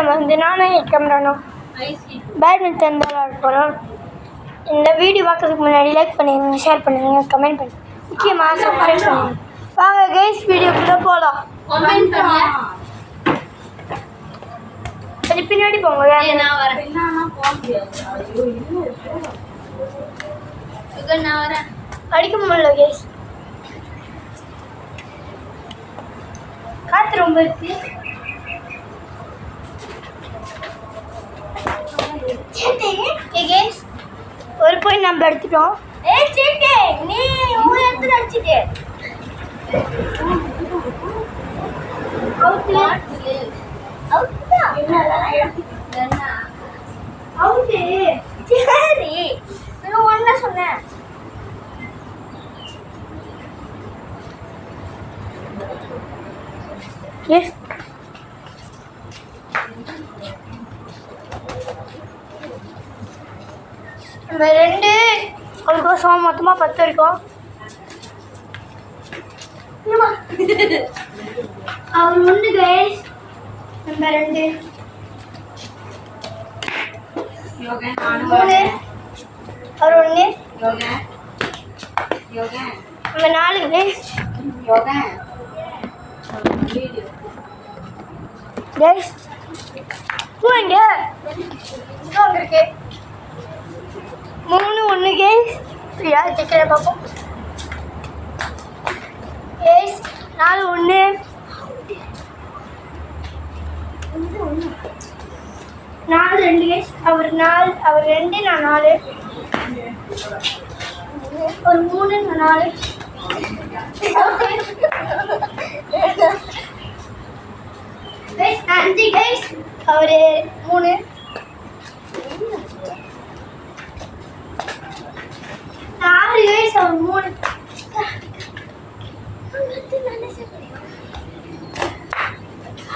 நம்ம வந்து நானும் கேமரானோ பேட்மிண்டன் தான் விளாட போகிறோம். இந்த வீடியோ பார்க்கறதுக்கு முன்னாடி லைக் பண்ணிடுங்க, ஷேர் பண்ணுங்கள், கமெண்ட் பண்ணுங்கள், முக்கியமாக சப்ஸ்கிரைப் பண்ணுங்கள். வாங்க கைஸ் வீடியோக்குள்ளே போகலாம். அது பின்னாடி போங்க. நான் வரேன். அடிக்க முடியல கைஸ், காற்று ரொம்ப இருக்கு. ஒரு பாயிண்ட் நம்ம எடுத்துட்டோம். நீ எடுத்து அடிச்சுட்டு சரி ஒன்ன சொன்னேன். எஸ் நம்ம ரெண்டு அதுக்கோசம் மொத்தமாக 10 இருக்கும். அவர் ஒன்று கைஸ், நம்ம 2 3, அவர் 1 நம்ம 4 கைஸ். கைஸ் போங்க இருக்கு 3 1 கைஸ். சரியா செக் பார்ப்போம். Guys 4 1 4 2 guys. அவர் 4 அவர் 2 நான் 4 ஒரு 3 நான் 4 கைஸ் 5 கைஸ். அவர் 3 4 கைஸ். அவர் 3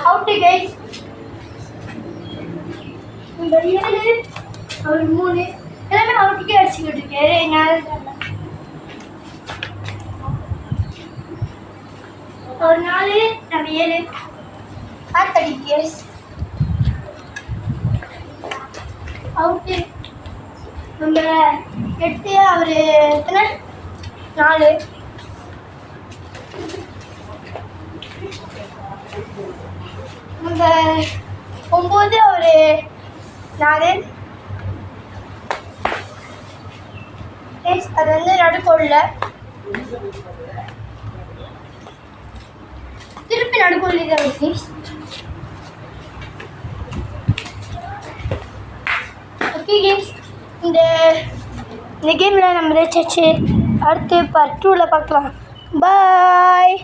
அவுட் கைஸ். இந்த 7 அவர் 3 எல்லாமே அவுட்டுக்கே அடிச்சுக்கிட்டு இருக்காரு. ஒரு 4 நம்ம 7 காத்தடி கேஸ் அவுட்டு. நம்ம 8 அவர் எத்தனை 4 நம்ம 9 அவர் 4 கேஸ். அது வந்து நடுக்கோல்ல திருப்பி நடுக்கோல் தான் கேஸ். ஓகே கேஸ், இந்த கேமில் நம்ம ஜெயிச்சாச்சு. அடுத்து பார்ட் 2ல் பார்க்கலாம். பாய்.